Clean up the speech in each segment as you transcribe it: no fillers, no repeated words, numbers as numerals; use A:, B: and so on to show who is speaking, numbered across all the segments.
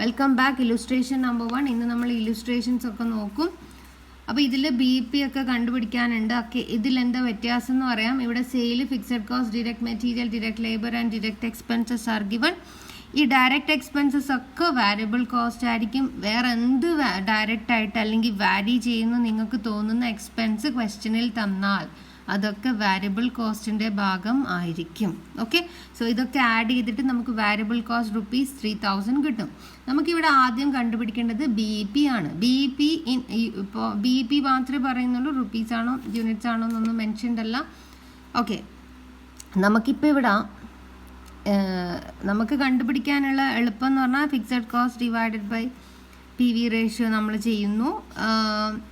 A: Welcome back. Illustration number 1. ഇന്ന് നമ്മൾ illustrations ഒക്കെ നോക്കും. അപ്പോൾ ഇതിൽ BP ഒക്കെ കണ്ടുപിടിക്കാനുണ്ട്. ഒക്കെ ഇതിലെന്താ വ്യത്യാസം എന്ന് പറയാം. ഇവിടെ sale, fixed cost, direct material, direct labour and direct expenses are given. ഈ ഡയറക്റ്റ് എക്സ്പെൻസസ് ഒക്കെ വാരിയബിൾ കോസ്റ്റ് ആയിരിക്കും. വേറെ എന്ത് ഡയറക്റ്റ് ആയിട്ട് അല്ലെങ്കിൽ വാരി ചെയ്യുന്നു നിങ്ങൾക്ക് തോന്നുന്ന എക്സ്പെൻസ് ക്വസ്റ്റ്യനിൽ തന്നാൽ അതൊക്കെ വാരിയബിൾ കോസ്റ്റിൻ്റെ ഭാഗം ആയിരിക്കും. ഓക്കെ, സോ ഇതൊക്കെ ആഡ് ചെയ്തിട്ട് നമുക്ക് വാരിയബിൾ കോസ്റ്റ് ₹3,000 കിട്ടും. നമുക്കിവിടെ ആദ്യം കണ്ടുപിടിക്കേണ്ടത് BP ആണ്. ഇപ്പോൾ BP മാത്രമേ പറയുന്നുള്ളൂ, റുപ്പീസ് ആണോ യൂണിറ്റ്സ് ആണോ എന്നൊന്നും മെൻഷൻഡ് അല്ല. ഓക്കെ, നമുക്കിപ്പോൾ ഇവിടെ നമുക്ക് കണ്ടുപിടിക്കാനുള്ള എളുപ്പം എന്ന് പറഞ്ഞാൽ fixed cost divided by PV ratio നമ്മൾ ചെയ്യുന്നു.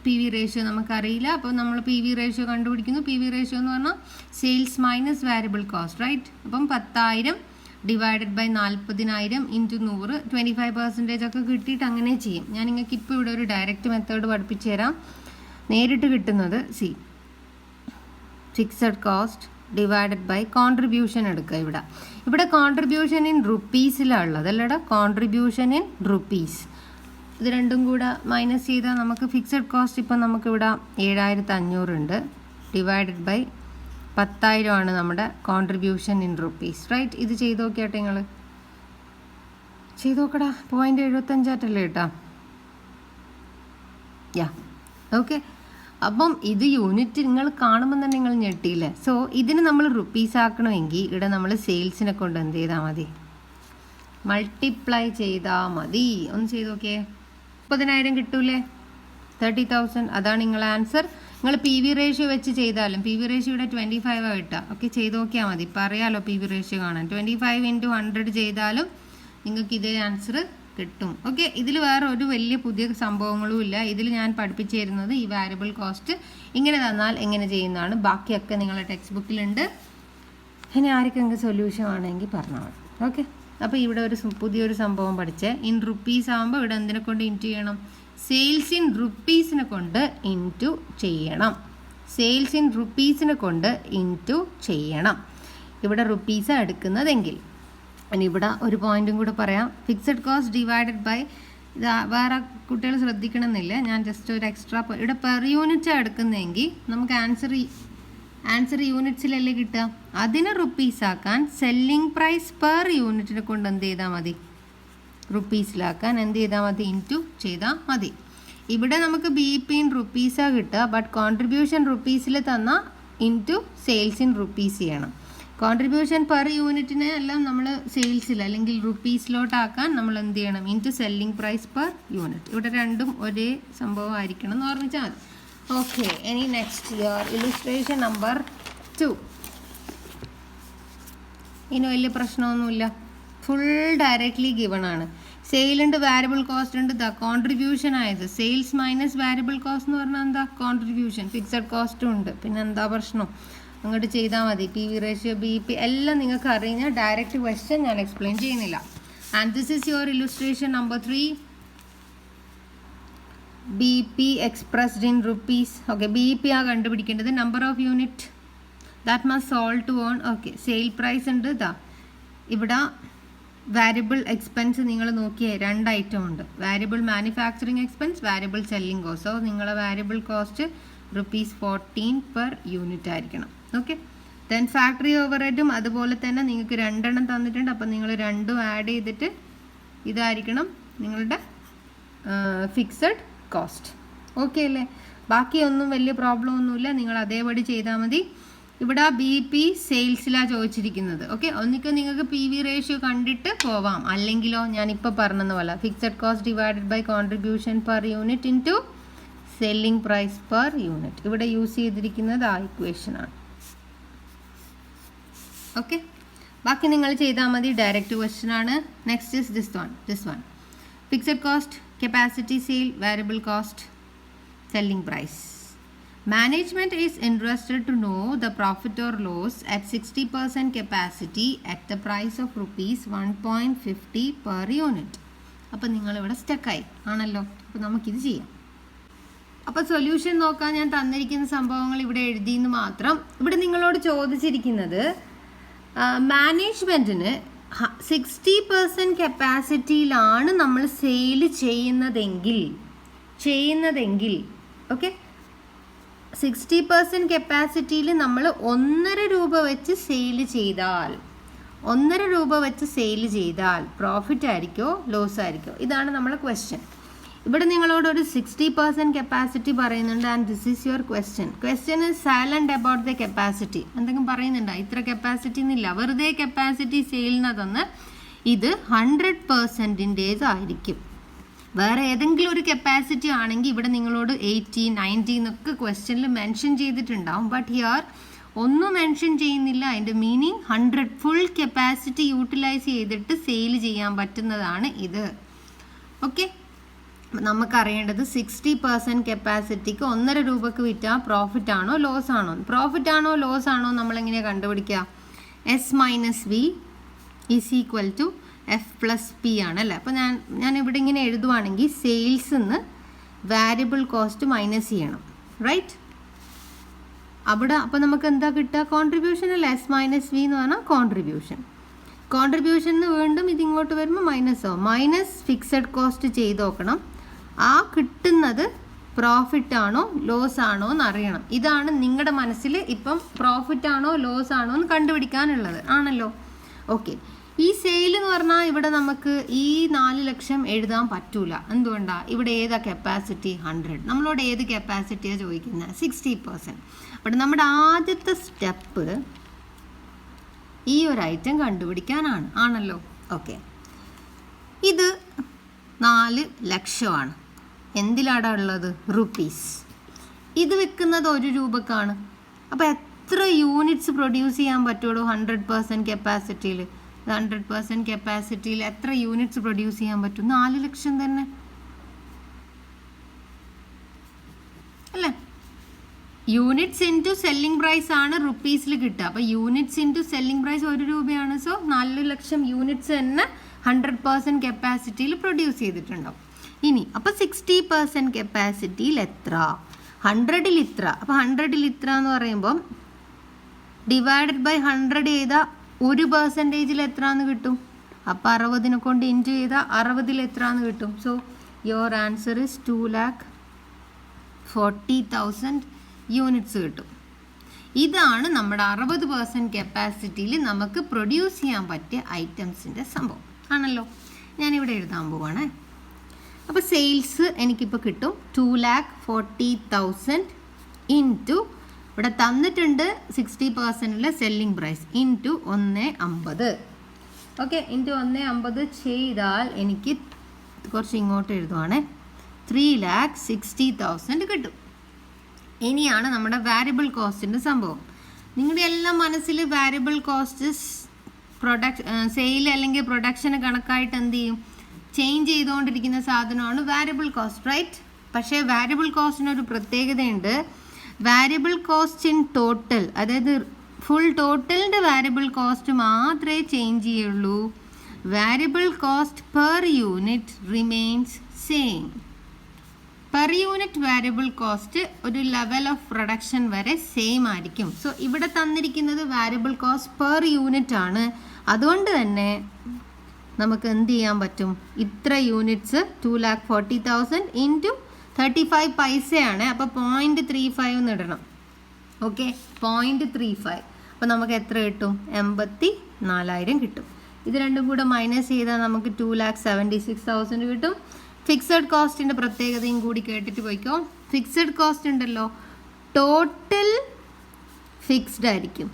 A: PV റേഷ്യോ നമുക്കറിയില്ല, അപ്പോൾ നമ്മൾ PV റേഷ്യോ കണ്ടുപിടിക്കുന്നു. PV റേഷ്യോ എന്ന് പറഞ്ഞാൽ sales minus variable cost, right? അപ്പം 10,000 ഡിവൈഡഡ് ബൈ 40,000 ഇൻറ്റു 100, 25% ഒക്കെ കിട്ടിയിട്ട് അങ്ങനെ ചെയ്യും. ഞാൻ നിങ്ങൾക്ക് ഇപ്പോൾ ഇവിടെ ഒരു ഡയറക്റ്റ് മെത്തേഡ് പഠിപ്പിച്ചു തരാം. നേരിട്ട് കിട്ടുന്നത് fixed cost divided by contribution എടുക്കുക. ഇവിടെ കോൺട്രിബ്യൂഷൻ ഇൻ റുപ്പീസിലാണ് ഉള്ളത്, അല്ലടാ? Contribution in rupees. ഇത് രണ്ടും കൂടെ മൈനസ് ചെയ്താൽ നമുക്ക് ഫിക്സഡ് കോസ്റ്റ് ഇപ്പം നമുക്കിവിടെ 7,500 ഉണ്ട്. ഡിവൈഡഡ് ബൈ 10,000 ആണ് നമ്മുടെ കോൺട്രിബ്യൂഷൻ ഇൻ റുപ്പീസ്, റൈറ്റ്? ഇത് ചെയ്ത് നോക്കിയാട്ടെ, നിങ്ങൾ ചെയ്ത് നോക്കടാ. 0.75 കേട്ടോ. യാ, ഓക്കെ. അപ്പം ഇത് യൂണിറ്റ് നിങ്ങൾ കാണുമ്പോൾ തന്നെ നിങ്ങൾ ഞെട്ടിയില്ലേ? സോ ഇതിന് നമ്മൾ റുപ്പീസ് ആക്കണമെങ്കിൽ ഇവിടെ നമ്മൾ സെയിൽസിനെ കൊണ്ട് എന്ത് ചെയ്താൽ മതി? മൾട്ടിപ്ലൈ ചെയ്താൽ മതി. ഒന്ന് ചെയ്ത് നോക്കിയേ. 30,000 കിട്ടൂലേ? 30,000. അതാണ് നിങ്ങളെ ആൻസർ. നിങ്ങൾ PV റേഷ്യോ വെച്ച് ചെയ്താലും PV റേഷ്യോ ഇവിടെ 25 കിട്ടുക. ഓക്കെ, ചെയ്ത് നോക്കിയാൽ മതി. ഇപ്പം അറിയാമല്ലോ PV റേഷ്യോ കാണാൻ. 25 × 100 ചെയ്താലും നിങ്ങൾക്ക് ഇതേ ആൻസർ കിട്ടും. ഓക്കെ, ഇതിൽ വേറെ ഒരു വലിയ പുതിയ സംഭവങ്ങളും ഇല്ല. ഇതിൽ ഞാൻ പഠിപ്പിച്ചു തരുന്നത് ഈ വാരിയബിൾ കോസ്റ്റ് ഇങ്ങനെ തന്നാൽ എങ്ങനെ ചെയ്യുന്നതാണ്. ബാക്കിയൊക്കെ നിങ്ങളുടെ ടെക്സ്റ്റ് ബുക്കിലുണ്ട്. ഇനി ആർക്കെങ്കിലും സൊല്യൂഷൻ ആണെങ്കിൽ പറഞ്ഞാൽ മതി. ഓക്കെ, അപ്പോൾ ഇവിടെ ഒരു പുതിയൊരു സംഭവം പഠിച്ചേ. ഇൻ റുപ്പീസ് ആകുമ്പോൾ ഇവിടെ എന്തിനെ കൊണ്ട് ഇൻറ്റു ചെയ്യണം? സെയിൽസ് ഇൻ റുപ്പീസിനെ കൊണ്ട് ഇൻറ്റു ചെയ്യണം. സെയിൽസ് ഇൻ റുപ്പീസിനെ കൊണ്ട് ഇൻറ്റു ചെയ്യണം. ഇവിടെ റുപ്പീസാണ് എടുക്കുന്നതെങ്കിൽ. ഇനി ഇവിടെ ഒരു പോയിന്റും കൂടെ പറയാം. ഫിക്സഡ് കോസ്റ്റ് ഡിവൈഡഡ് ബൈ, ഇത് വേറെ കുട്ടികൾ ശ്രദ്ധിക്കണമെന്നില്ല, ഞാൻ ജസ്റ്റ് ഒരു എക്സ്ട്രാ ഇവിടെ പെർ യൂണിറ്റാണ് എടുക്കുന്നതെങ്കിൽ നമുക്ക് ആൻസർ യൂണിറ്റ്സിലല്ലേ കിട്ടുക. അതിനെ റുപ്പീസ് ആക്കാൻ സെല്ലിംഗ് പ്രൈസ് പെർ യൂണിറ്റിനെ കൊണ്ട് എന്ത് ചെയ്താൽ മതി? റുപ്പീസിലാക്കാൻ എന്ത് ചെയ്താൽ മതി? ഇൻറ്റു ചെയ്താൽ മതി. ഇവിടെ നമുക്ക് BP ഇൻ റുപ്പീസാണ് കിട്ടുക, ബട്ട് കോൺട്രിബ്യൂഷൻ റുപ്പീസിൽ തന്നാൽ ഇൻറ്റു സെയിൽസ് ഇൻ റുപ്പീസ് ചെയ്യണം. കോൺട്രിബ്യൂഷൻ പെർ യൂണിറ്റിനെ എല്ലാം നമ്മൾ സെയിൽസിൽ അല്ലെങ്കിൽ റുപ്പീസിലോട്ടാക്കാൻ നമ്മൾ എന്ത് ചെയ്യണം? Into selling price per unit. ഇവിടെ രണ്ടും ഒരേ സംഭവം ആയിരിക്കണം എന്ന് ഓർമ്മിച്ചാൽ മതി. ഓക്കെ, ഇനി നെക്സ്റ്റ് ഇല്ലുസ്ട്രേഷൻ നമ്പർ 2. ഇനി വലിയ പ്രശ്നമൊന്നുമില്ല, ഫുൾ ഡയറക്റ്റ്ലി ഗിവൺ ആണ്. സെയിലുണ്ട്, വാരിയബിൾ കോസ്റ്റ് ഉണ്ട്. കോൺട്രിബ്യൂഷൻ ആയത് സെയിൽസ് മൈനസ് വാരിയബിൾ കോസ്റ്റ് എന്ന് പറഞ്ഞാൽ എന്താ? കോൺട്രിബ്യൂഷൻ. ഫിക്സഡ് കോസ്റ്റും ഉണ്ട്, പിന്നെ എന്താ പ്രശ്നം? അങ്ങോട്ട് ചെയ്താൽ മതി. PV റേഷ്യോ, BP എല്ലാം നിങ്ങൾക്ക് അറിയുന്ന ഡയറക്റ്റ് ക്വസ്റ്റ്യൻ ഞാൻ എക്സ്പ്ലെയിൻ ചെയ്യുന്നില്ല. And this is your illustration number 3. BP expressed in rupees. Okay, BP ആ കണ്ടുപിടിക്കേണ്ടത്. Number of unit that must solve to on. Okay, sale price ഉണ്ട്. ഇവിടെ വാരിയബിൾ എക്സ്പെൻസ് നിങ്ങൾ നോക്കിയേ, 2 ഐറ്റം ഉണ്ട്. Variable manufacturing expense, variable selling cost. So നിങ്ങളെ variable cost ₹14 per unit ആയിരിക്കണം. Okay, then factory ഓവർഹെഡും അതുപോലെ തന്നെ നിങ്ങൾക്ക് 2 എണ്ണം തന്നിട്ടുണ്ട്. അപ്പം നിങ്ങൾ രണ്ടും ആഡ് ചെയ്തിട്ട് ഇതായിരിക്കണം നിങ്ങളുടെ ഫിക്സഡ് കോസ്റ്റ്. ഓക്കെ അല്ലേ? ബാക്കിയൊന്നും വലിയ പ്രോബ്ലം ഒന്നുമില്ല, നിങ്ങൾ അതേപടി ചെയ്താൽ മതി. ഇവിടെ BP സെയിൽസിലാണ് ചോദിച്ചിരിക്കുന്നത്. ഓക്കെ, ഒന്നിക്കൽ നിങ്ങൾക്ക് PV റേഷ്യോ കണ്ടിട്ട് പോവാം, അല്ലെങ്കിലോ ഞാനിപ്പോൾ പറഞ്ഞെന്ന പോലെ fixed cost divided by contribution per unit into selling price per unit. ഇവിടെ യൂസ് ചെയ്തിരിക്കുന്നത് ആ ഇക്വേഷനാണ്. ഓക്കെ, ബാക്കി നിങ്ങൾ ചെയ്താൽ മതി. ഡയറക്റ്റ് ക്വസ്റ്റ്യൻ ആണ്. Next is this one. Fixed cost, capacity sale, variable cost, selling price. Management is interested to know the profit or loss at 60% capacity at the price of ₹1.50 per unit. അപ്പോൾ നിങ്ങളിവിടെ സ്റ്റക്കായി ആണല്ലോ. അപ്പോൾ നമുക്കിത് ചെയ്യാം. അപ്പോൾ solution നോക്കാൻ ഞാൻ തന്നിരിക്കുന്ന സംഭവങ്ങൾ ഇവിടെ എഴുതിയെന്ന് മാത്രം. ഇവിടെ നിങ്ങളോട് ചോദിച്ചിരിക്കുന്നത് മാനേജ്മെൻറ്റിന് 60% കപ്പാസിറ്റിയിലാണ് നമ്മൾ സെയിൽ ചെയ്യുന്നതെങ്കിൽ ഓക്കെ, 60% കപ്പാസിറ്റിയിൽ നമ്മൾ 1.5 രൂപ വെച്ച് സെയിൽ ചെയ്താൽ പ്രോഫിറ്റ് ആയിരിക്കോ ലോസ് ആയിരിക്കോ? ഇതാണ് നമ്മളെ ക്വസ്റ്റ്യൻ. ഇവിടെ നിങ്ങളോട് ഒരു 60% കപ്പാസിറ്റി പറയുന്നുണ്ട് and this is your question is silent about the capacity. എന്തെങ്കിലും പറയുന്നുണ്ടോ? ഇത്ര കപ്പാസിറ്റി എന്നില്ല, വെറുതെ കപ്പാസിറ്റി സെയിലിന് തന്ന് ഇത് 100% ആയിരിക്കും. വേറെ ഏതെങ്കിലും ഒരു കപ്പാസിറ്റി ആണെങ്കിൽ ഇവിടെ നിങ്ങളോട് 80, 90 എന്നൊക്കെ ക്വസ്റ്റ്യനിൽ മെൻഷൻ ചെയ്തിട്ടുണ്ടാവും. ബട്ട് ഹിയർ ഒന്നും മെൻഷൻ ചെയ്യുന്നില്ല. അതിൻ്റെ മീനിങ് 100 ഫുൾ കപ്പാസിറ്റി യൂട്ടിലൈസ് ചെയ്തിട്ട് സെയിൽ ചെയ്യാൻ പറ്റുന്നതാണ് ഇത്. ഓക്കെ, നമുക്കറിയേണ്ടത് 60% കപ്പാസിറ്റിക്ക് 1.5 രൂപക്ക് വിറ്റാൽ പ്രോഫിറ്റ് ആണോ ലോസ് ആണോ നമ്മളെങ്ങനെയാണ് കണ്ടുപിടിക്കുക? S-V = F+P ആണല്ലേ. അപ്പോൾ ഞാൻ ഇവിടെ ഇങ്ങനെ എഴുതുവാണെങ്കിൽ സെയിൽസിൽ നിന്ന് വാരിയബിൾ കോസ്റ്റ് മൈനസ് ചെയ്യണം, റൈറ്റ്? അവിടെ അപ്പോൾ നമുക്ക് എന്താ കിട്ടുക? കോൺട്രിബ്യൂഷൻ അല്ലേ. S-V എന്ന് പറഞ്ഞാൽ കോൺട്രിബ്യൂഷൻ വീണ്ടും ഇതിങ്ങോട്ട് വരുമ്പോൾ മൈനസ് ഫിക്സഡ് കോസ്റ്റ് ചെയ്ത് നോക്കണം. ആ കിട്ടുന്നത് പ്രോഫിറ്റ് ആണോ ലോസ് ആണോ എന്ന് അറിയണം. ഇതാണ് നിങ്ങളുടെ മനസ്സിൽ ഇപ്പം പ്രോഫിറ്റ് ആണോ ലോസ് ആണോ എന്ന് കണ്ടുപിടിക്കാനുള്ളത് ആണല്ലോ. ഓക്കെ, ഈ സെയിൽ എന്ന് പറഞ്ഞാൽ ഇവിടെ നമുക്ക് ഈ 4 ലക്ഷം എഴുതാൻ പറ്റൂല. എന്തുകൊണ്ടാണ്? ഇവിടെ ഏതാ കപ്പാസിറ്റി? 100. നമ്മളോട് ഏത് കപ്പാസിറ്റിയാണ് ചോദിക്കുന്നത്? 60%. അപ്പോൾ നമ്മുടെ ആദ്യത്തെ സ്റ്റെപ്പ് ഈ ഒരു ഐറ്റം കണ്ടുപിടിക്കാനാണ് ആണല്ലോ. ഓക്കെ, ഇത് 4 ലക്ഷമാണ്. എന്തിലാടാ ഉള്ളത്? റുപ്പീസ്. ഇത് വിൽക്കുന്നത് 1 രൂപക്കാണ്. അപ്പോൾ എത്ര യൂണിറ്റ്സ് പ്രൊഡ്യൂസ് ചെയ്യാൻ പറ്റുള്ളൂ 100% കപ്പാസിറ്റിയിൽ? 100% കപ്പാസിറ്റിയിൽ എത്ര യൂണിറ്റ്സ് പ്രൊഡ്യൂസ് ചെയ്യാൻ പറ്റും? 4 ലക്ഷം തന്നെ അല്ലേ. യൂണിറ്റ്സ് ഇൻറ്റു സെല്ലിംഗ് പ്രൈസ് ആണ് റുപ്പീസിൽ കിട്ടുക. അപ്പോൾ യൂണിറ്റ്സ് ഇൻറ്റു സെല്ലിംഗ് പ്രൈസ് 1 രൂപയാണ്. സോ 4 ലക്ഷം യൂണിറ്റ്സ് തന്നെ 100% കപ്പാസിറ്റിയിൽ പ്രൊഡ്യൂസ് ചെയ്തിട്ടുണ്ടാവും. ഇനി അപ്പോൾ 60% കപ്പാസിറ്റിയിൽ എത്ര? 100ൽ ഇത്ര. അപ്പോൾ 100ൽ ഇത്ര എന്ന് പറയുമ്പം ഡിവൈഡഡ് ബൈ 100 ചെയ്താൽ 1% എത്രയെന്ന് കിട്ടും? അപ്പോൾ 60നെ കൊണ്ട് ഇൻറ്റു ചെയ്താൽ 60ൽ എത്രയെന്ന് കിട്ടും? So your answer is 2,40,000 units കിട്ടും. ഇതാണ് നമ്മുടെ 60% കപ്പാസിറ്റിയിൽ നമുക്ക് പ്രൊഡ്യൂസ് ചെയ്യാൻ പറ്റിയ ഐറ്റംസിൻ്റെ സംഭവം ആണല്ലോ. ഞാനിവിടെ എഴുതാൻ പോവാണേ. അപ്പോൾ സെയിൽസ് എനിക്കിപ്പോൾ കിട്ടും 2,40,000 ഇൻറ്റു ഇവിടെ തന്നിട്ടുണ്ട് 60% selling price into 150. Okay, into 150 ചെയ്താൽ എനിക്ക് കുറച്ച് ഇങ്ങോട്ട് എഴുതുവാണേ 3,60,000 കിട്ടും. ഇനിയാണ് നമ്മുടെ വാരിയബിൾ കോസ്റ്റിൻ്റെ സംഭവം. നിങ്ങളുടെ എല്ലാം മനസ്സിൽ വാരിയബിൾ കോസ്റ്റ് സെയിൽ അല്ലെങ്കിൽ പ്രൊഡക്ഷന് കണക്കായിട്ട് എന്ത് ചെയ്യും? ചേഞ്ച് ചെയ്തുകൊണ്ടിരിക്കുന്ന സാധനമാണ് വാരിയബിൾ കോസ്റ്റ്, റൈറ്റ്? പക്ഷേ വാരിയബിൾ കോസ്റ്റിനൊരു പ്രത്യേകതയുണ്ട്. വാരിയബിൾ കോസ്റ്റ് ഇൻ ടോട്ടൽ, അതായത് ഫുൾ ടോട്ടലിൻ്റെ വാരിയബിൾ കോസ്റ്റ് മാത്രമേ ചേഞ്ച് ചെയ്യുള്ളൂ. Variable cost per unit remains same. Per unit variable cost ഒരു ലെവൽ ഓഫ് പ്രൊഡക്ഷൻ വരെ സെയിം ആയിരിക്കും. സോ ഇവിടെ തന്നിരിക്കുന്നത് വാരിയബിൾ കോസ്റ്റ് പെർ യൂണിറ്റ് ആണ്. അതുകൊണ്ട് തന്നെ നമുക്ക് എന്ത് ചെയ്യാൻ പറ്റും? ഇത്ര യൂണിറ്റ്സ് 2,40,000 ഇൻറ്റു 35 പൈസയാണ്. അപ്പോൾ 0.35 എന്ന് ഇടണം. ഓക്കെ, 0.35. അപ്പോൾ നമുക്ക് എത്ര കിട്ടും? 84,000 കിട്ടും. ഇത് രണ്ടും കൂടെ മൈനസ് ചെയ്താൽ നമുക്ക് 2,76,000 കിട്ടും. ഫിക്സഡ് കോസ്റ്റിൻ്റെ പ്രത്യേകതയും കൂടി കേട്ടിട്ട് പോയിക്കോ. ഫിക്സഡ് കോസ്റ്റ് ഉണ്ടല്ലോ, ടോട്ടൽ ഫിക്സ്ഡ് ആയിരിക്കും.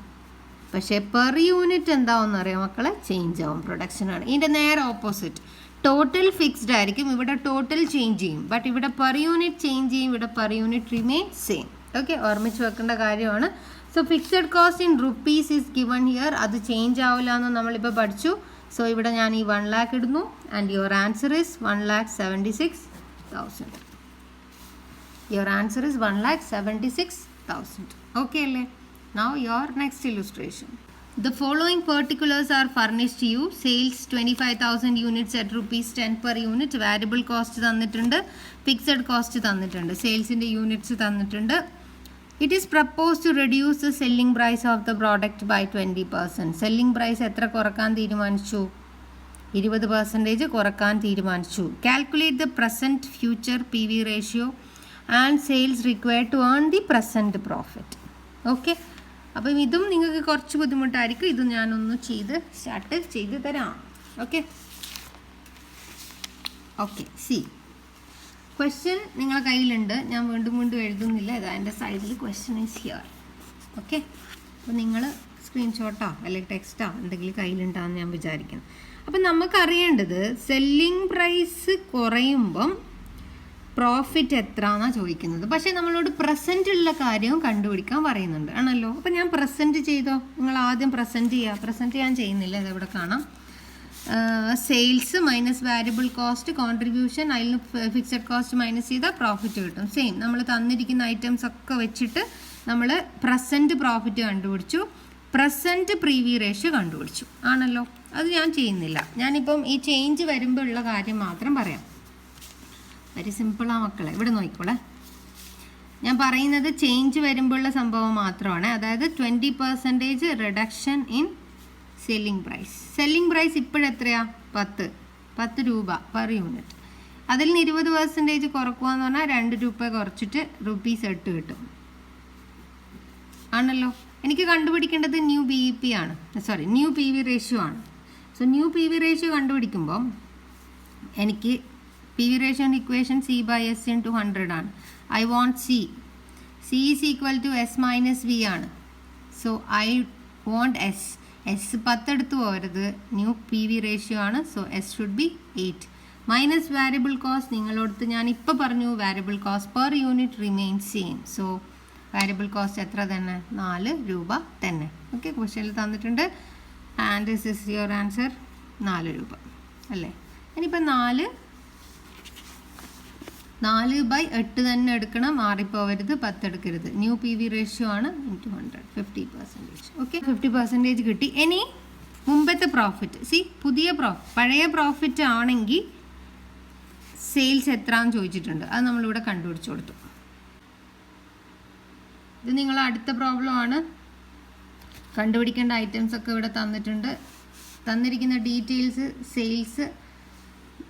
A: പക്ഷേ പെർ യൂണിറ്റ് എന്താവെന്ന് അറിയാം മക്കളെ? ചേഞ്ച് ആവും. പ്രൊഡക്ഷനാണ് ഇതിൻ്റെ നേരെ ഓപ്പോസിറ്റ്. ടോട്ടൽ ഫിക്സ്ഡ് ആയിരിക്കും, ഇവിടെ ടോട്ടൽ ചേഞ്ച് ചെയ്യും. ബട്ട് ഇവിടെ പെർ യൂണിറ്റ് ചേഞ്ച് ചെയ്യും, ഇവിടെ per unit remain same. Okay, ഓർമ്മിച്ച് വെക്കേണ്ട കാര്യമാണ്. So fixed cost in rupees is given here. അത് ചേഞ്ച് ആവില്ല എന്ന് നമ്മളിപ്പോൾ പഠിച്ചു. സോ ഇവിടെ ഞാൻ ഈ 1 lakh ഇടുന്നു and your answer is 1,76,000. Your answer is 1,76,000. Okay അല്ലേ? Now your next illustration. The following particulars are furnished to you. Sales 25,000 units at ₹10 per unit. Variable cost തന്നിട്ടുണ്ട്, ഫിക്സഡ് കോസ്റ്റ് തന്നിട്ടുണ്ട്, സെയിൽസിൻ്റെ യൂണിറ്റ്സ് തന്നിട്ടുണ്ട്. It is propose to reduce the selling price of the product by 20%. Selling price എത്ര കുറക്കാൻ തീരുമാനിച്ചു? 20% കുറക്കാൻ തീരുമാനിച്ചു. Calculate the present future PV ratio and sales required to earn the present profit. Okay, അപ്പം ഇതും നിങ്ങൾക്ക് കുറച്ച് ബുദ്ധിമുട്ടായിരിക്കും. ഇത് ഞാനൊന്ന് സ്റ്റാർട്ട് ചെയ്ത് തരാം. ഓക്കെ ഓക്കെ, സി ക്വസ്റ്റ്യൻ നിങ്ങളെ കയ്യിലുണ്ട്. ഞാൻ വീണ്ടും എഴുതുന്നില്ല. ഇതാ എൻ്റെ സൈഡിൽ ക്വസ്റ്റ്യൻ ഈസ് ഹിയർ. ഓക്കെ, അപ്പോൾ നിങ്ങൾ സ്ക്രീൻഷോട്ടോ അല്ലെങ്കിൽ ടെക്സ്റ്റോ എന്തെങ്കിലും കയ്യിലുണ്ടാകുമെന്ന് ഞാൻ വിചാരിക്കുന്നു. അപ്പം നമുക്കറിയേണ്ടത് സെല്ലിംഗ് പ്രൈസ് കുറയുമ്പം പ്രോഫിറ്റ് എത്ര എന്നാണ് ചോദിക്കുന്നത്. പക്ഷേ നമ്മളോട് പ്രസൻറ്റ് ഉള്ള കാര്യവും കണ്ടുപിടിക്കാൻ പറയുന്നുണ്ട് ആണല്ലോ. അപ്പം ഞാൻ പ്രസൻറ്റ് ചെയ്തോ? നിങ്ങൾ ആദ്യം പ്രസൻറ്റ് ചെയ്യുക. പ്രസൻറ്റ് ഞാൻ ചെയ്യുന്നില്ല, ഇതെവിടെ കാണാം. Sales minus variable cost contribution, അതിൽ നിന്ന് ഫിക്സഡ് കോസ്റ്റ് മൈനസ് ചെയ്താൽ പ്രോഫിറ്റ് കിട്ടും. സെയിം നമ്മൾ തന്നിരിക്കുന്ന ഐറ്റംസ് ഒക്കെ വെച്ചിട്ട് നമ്മൾ പ്രസൻറ്റ് പ്രോഫിറ്റ് കണ്ടുപിടിച്ചു, പ്രസൻറ്റ് PV റേഷ്യോ കണ്ടുപിടിച്ചു ആണല്ലോ. അത് ഞാൻ ചെയ്യുന്നില്ല. ഞാനിപ്പം ഈ ചേഞ്ച് വരുമ്പോൾ ഉള്ള കാര്യം മാത്രം പറയാം. വെരി സിമ്പിളാണ് മക്കളെ, ഇവിടെ നോക്കിക്കോളെ. ഞാൻ പറയുന്നത് ചേഞ്ച് വരുമ്പോഴുള്ള സംഭവം മാത്രമാണ്. അതായത് 20% reduction in selling price. Selling price ഇപ്പോഴെത്രയാ? 10 രൂപ പെർ യൂണിറ്റ്. അതിൽ നിന്ന് 20% കുറക്കുക എന്ന് പറഞ്ഞാൽ 2 രൂപ കുറച്ചിട്ട് ₹8 കിട്ടും ആണല്ലോ. എനിക്ക് കണ്ടുപിടിക്കേണ്ടത് ന്യൂ PV റേഷ്യോ ആണ്. സോ ന്യൂ PV റേഷ്യോ കണ്ടുപിടിക്കുമ്പോൾ എനിക്ക് PV റേഷ്യോൻ്റെ ഇക്വേഷൻ C/S × 100 ആണ്. I want C is equal to S - V ആണ്. സോ ഐ വോണ്ട് S 10 എടുത്ത് പോകരുത്. ന്യൂ PV റേഷ്യോ ആണ്. So S should be 8 minus variable cost. നിങ്ങളോടത്ത് ഞാൻ ഇപ്പോൾ പറഞ്ഞു variable cost per unit remains same. So variable cost എത്ര തന്നെ? 4 രൂപ തന്നെ. ഓക്കെ, ക്വസ്റ്റ്യനിൽ തന്നിട്ടുണ്ട്. And this is your answer, 4 രൂപ അല്ലേ. ഇനിയിപ്പോൾ 4/8 തന്നെ എടുക്കണം, മാറിപ്പോവരുത്, 10 എടുക്കരുത്. ന്യൂ PV റേഷ്യോ ആണ് × 100, 50%. ഓക്കെ, 50% കിട്ടി. ഇനി മുമ്പത്തെ പ്രോഫിറ്റ് പഴയ പ്രോഫിറ്റ് ആണെങ്കിൽ സെയിൽസ് എത്രയാണെന്ന് ചോദിച്ചിട്ടുണ്ട്. അത് നമ്മളിവിടെ കണ്ടുപിടിച്ചു കൊടുത്തു. ഇത് നിങ്ങൾ അടുത്ത പ്രോബ്ലം ആണ്. കണ്ടുപിടിക്കേണ്ട ഐറ്റംസ് ഒക്കെ ഇവിടെ തന്നിട്ടുണ്ട്. തന്നിരിക്കുന്ന details sales,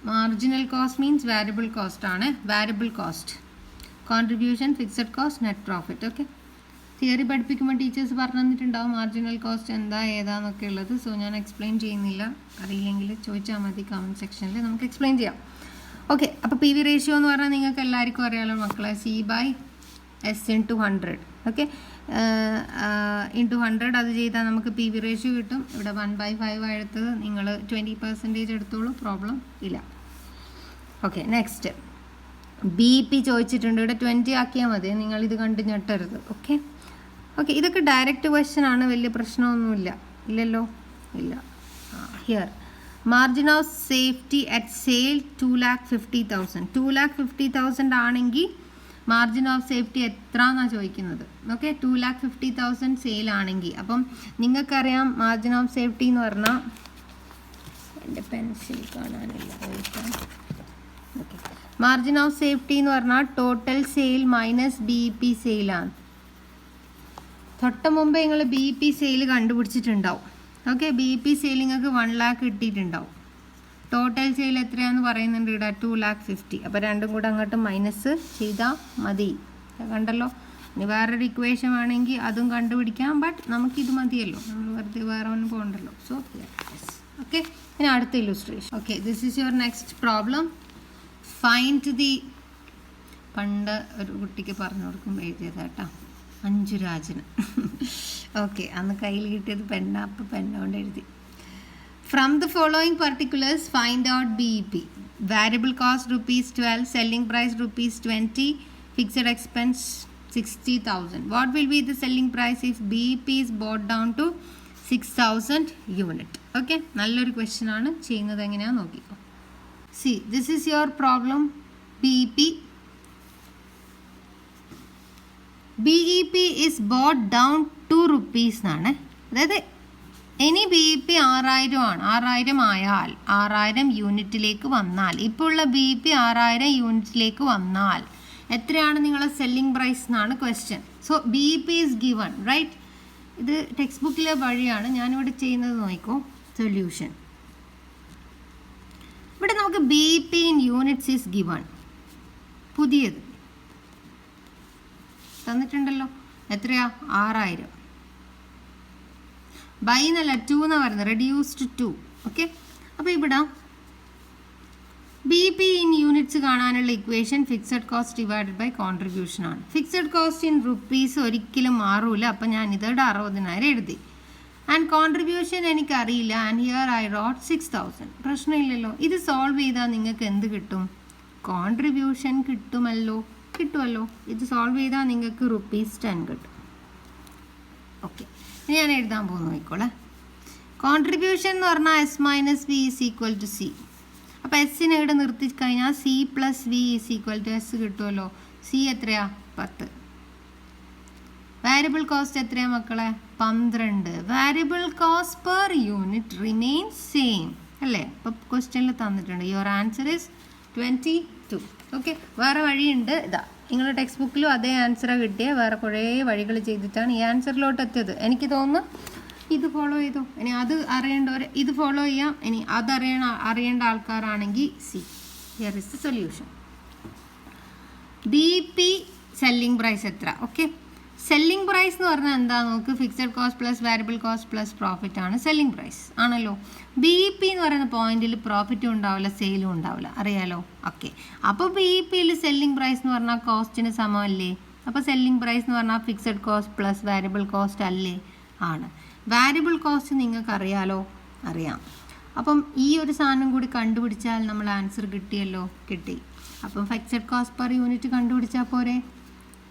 A: marginal cost means variable cost ആണ്. Variable cost, contribution, fixed cost, net profit. Okay, theory പഠിപ്പിക്കുമ്പോൾ ടീച്ചേഴ്സ് പറഞ്ഞു തന്നിട്ടുണ്ടാവും മാർജിനൽ കോസ്റ്റ് എന്താ ഏതാന്നൊക്കെ ഉള്ളത്. സോ ഞാൻ എക്സ്പ്ലെയിൻ ചെയ്യുന്നില്ല. അറിയില്ലെങ്കിൽ ചോദിച്ചാൽ മതി കമൻറ്റ് സെക്ഷനിൽ, നമുക്ക് എക്സ്പ്ലെയിൻ ചെയ്യാം. ഓക്കെ, അപ്പോൾ PV റേഷ്യോ എന്ന് പറഞ്ഞാൽ നിങ്ങൾക്ക് എല്ലാവർക്കും അറിയാമല്ലോ മക്കളെ. C/S × 100. ഓക്കെ, × 100 അത് ചെയ്താൽ നമുക്ക് PV റേഷ്യോ കിട്ടും. ഇവിടെ 1/5 എടുത്തത്. നിങ്ങൾ 20% എടുത്തോളൂ, പ്രോബ്ലം ഇല്ല. ഓക്കെ, നെക്സ്റ്റ് BP ചോദിച്ചിട്ടുണ്ട്. ഇവിടെ 20 ആക്കിയാൽ മതി. നിങ്ങളിത് കണ്ട് ഞെട്ടരുത്. ഓക്കെ, ഇതൊക്കെ ഡയറക്റ്റ് ക്വസ്റ്റ്യൻ ആണ്, വലിയ പ്രശ്നമൊന്നുമില്ല. ഇല്ലല്ലോ, ഇല്ല. Here margin of safety at sale 2,50,000. 2,50,000 ആണെങ്കിൽ മാർജിൻ ഓഫ് സേഫ്റ്റി എത്ര എന്നാണ് ചോദിക്കുന്നത്. ഓക്കെ, 2,50,000 സെയിൽ ആണെങ്കിൽ. അപ്പം നിങ്ങൾക്കറിയാം മാർജിൻ ഓഫ് സേഫ്റ്റി എന്ന് പറഞ്ഞാൽ, എൻ്റെ പെൻസിൽ കാണാനില്ല. ഓക്കെ, മാർജിൻ ഓഫ് സേഫ്റ്റി എന്ന് പറഞ്ഞാൽ ടോട്ടൽ സെയിൽ മൈനസ് BP സെയിലാണ്. തൊട്ട് മുമ്പ് നിങ്ങൾ BP സെയിൽ കണ്ടുപിടിച്ചിട്ടുണ്ടാവും. ഓക്കെ, BP സെയിൽ നിങ്ങൾക്ക് 1 lakh കിട്ടിയിട്ടുണ്ടാവും. ടോട്ടൽ സെയിൽ എത്രയാണെന്ന് പറയുന്നുണ്ട് ഇവിടെ 2,50,000. അപ്പോൾ രണ്ടും കൂടെ അങ്ങോട്ട് മൈനസ് ചെയ്താൽ മതി. കണ്ടല്ലോ. ഇനി വേറൊരു ഇക്വേഷൻ ആണെങ്കിൽ അതും കണ്ടുപിടിക്കാം. ബട്ട് നമുക്കിത് മതിയല്ലോ, നമ്മൾ വെറുതെ വേറെ ഒന്നും പോകണ്ടല്ലോ. സോ ഓക്കെ, ഇനി അടുത്ത illustration. Okay, this is your next problem. Find the, പണ്ട് ഒരു കുട്ടിക്ക് പറഞ്ഞു കൊടുക്കുമ്പോൾ എഴുതിയതാട്ടോ, മഞ്ജുരാജന്. ഓക്കെ, അന്ന് കയ്യിൽ കിട്ടിയത് പെണ്ണ. അപ്പോൾ പെണ്ണുകൊണ്ട് എഴുതി. From the following particulars, find out BEP. Variable cost ₹12, selling price ₹20, fixed expense 60,000. What will be the selling price if BEP is brought down to 6,000 unit? Okay, നല്ലൊരു ക്വസ്റ്റ്യൻ ആണ്. ചെയ്യുന്നത് എങ്ങനെയാണെന്ന് നോക്കിക്കോ. See, this is your problem. BEP is brought down to rupees എന്നാണ്. അതായത് ഇനി BEP 6,000 ആണ്. 6,000 ആയാൽ 6,000 യൂണിറ്റിലേക്ക് വന്നാൽ, ഇപ്പോൾ ഉള്ള BEP 6,000 യൂണിറ്റിലേക്ക് വന്നാൽ എത്രയാണ് നിങ്ങളെ സെല്ലിംഗ് പ്രൈസ് എന്നാണ് question. So B P is given, right? ഇത് ടെക്സ്റ്റ് ബുക്കിലെ വഴിയാണ്, ഞാനിവിടെ ചെയ്യുന്നത് നോക്കൂ. സൊല്യൂഷൻ ഇവിടെ നമുക്ക് B P in units is given. പുതിയത് തന്നിട്ടുണ്ടല്ലോ, എത്രയാ? 6000. ബൈ എന്നല്ല 2 എന്നാണ് പറയുന്നത്, റെഡ്യൂസ്ഡ് 2. ഓക്കെ, അപ്പോൾ ഇവിടെ ബി പി ഇൻ യൂണിറ്റ്സ് കാണാനുള്ള equation fixed cost divided by contribution ആണ്. ഫിക്സഡ് കോസ്റ്റ് ഇൻ റുപ്പീസ് ഒരിക്കലും മാറൂല, അപ്പം ഞാൻ ഇതോടെ 60,000 എഴുതി. ആൻഡ് കോൺട്രിബ്യൂഷൻ എനിക്കറിയില്ല, ആൻഡ് ഹിയർ ഐ റോട്ട് 6000. പ്രശ്നമില്ലല്ലോ. ഇത് സോൾവ് ചെയ്താൽ നിങ്ങൾക്ക് എന്ത് കിട്ടും? കോൺട്രിബ്യൂഷൻ കിട്ടുമല്ലോ. ഇത് സോൾവ് ചെയ്താൽ നിങ്ങൾക്ക് ₹10 കിട്ടും. ഓക്കെ, ഞാൻ എഴുതാൻ പോകുന്നു നോക്കിക്കോളെ. കോൺട്രിബ്യൂഷൻ എന്ന് പറഞ്ഞാൽ S minus V is equal to C. അപ്പോൾ എസ്സിനെ ഇവിടെ നിർത്തി കഴിഞ്ഞാൽ C plus V is equal to S കിട്ടുമല്ലോ. സി എത്രയാ? 10. വാരിയബിൾ കോസ്റ്റ് എത്രയാ മക്കളെ? 12. Variable cost per unit remains same അല്ലേ? അപ്പോൾ ക്വസ്റ്റ്യനിൽ തന്നിട്ടുണ്ട്. Your answer is 22. ഓക്കെ, വേറെ വഴിയുണ്ട്. ഇതാ നിങ്ങളുടെ ടെക്സ്റ്റ് ബുക്കിലും അതേ ആൻസറാണ് കിട്ടിയത്. വേറെ കുറേ വഴികൾ ചെയ്തിട്ടാണ് ഈ ആൻസറിലോട്ട് എത്തിയത്. എനിക്ക് തോന്നുന്നു ഇത് ഫോളോ ചെയ്തോ. ഇനി അത് അറിയേണ്ടവർ ഇത് ഫോളോ ചെയ്യാം. ഇനി അത് അറിയേണ്ട ആൾക്കാരാണെങ്കിൽ C. Here is the solution. B P selling price എത്ര? ഓക്കെ, സെല്ലിംഗ് പ്രൈസ് എന്ന് പറഞ്ഞാൽ എന്താ നോക്ക്. Fixed cost plus variable cost plus profit ആണ് സെല്ലിംഗ് പ്രൈസ് ആണല്ലോ. ബി പി എന്ന് പറയുന്ന പോയിന്റിൽ പ്രോഫിറ്റും ഉണ്ടാവില്ല, സെയിലും ഉണ്ടാവില്ല, അറിയാലോ. ഓക്കെ, അപ്പോൾ ബി പിയിൽ സെല്ലിംഗ് പ്രൈസ് എന്ന് പറഞ്ഞാൽ കോസ്റ്റിന് സമമല്ലേ? അപ്പോൾ സെല്ലിംഗ് പ്രൈസ് എന്ന് പറഞ്ഞാൽ fixed cost plus variable cost അല്ലേ? ആണ്. വാരിയബിൾ കോസ്റ്റ് നിങ്ങൾക്ക് അറിയാലോ, അറിയാം. അപ്പം ഈ ഒരു സാധനം കൂടി കണ്ടുപിടിച്ചാൽ നമ്മൾ ആൻസർ കിട്ടിയല്ലോ, കിട്ടി. അപ്പം ഫിക്സഡ് കോസ്റ്റ് പെർ യൂണിറ്റ് കണ്ടുപിടിച്ചാൽ പോരെ?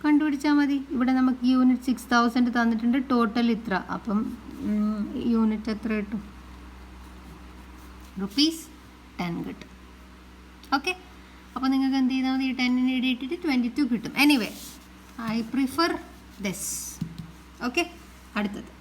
A: കണ്ടുപിടിച്ചാൽ മതി. ഇവിടെ നമുക്ക് യൂണിറ്റ് 6000 തന്നിട്ടുണ്ട്, ടോട്ടൽ ഇത്ര. അപ്പം യൂണിറ്റ് എത്ര കിട്ടും? ₹10 കിട്ടും. ഓക്കെ, അപ്പോൾ നിങ്ങൾക്ക് എന്ത് ചെയ്താൽ മതി? 10 ഇട്ടിട്ട് 22 കിട്ടും. Anyway I prefer this. Okay, അടുത്തത്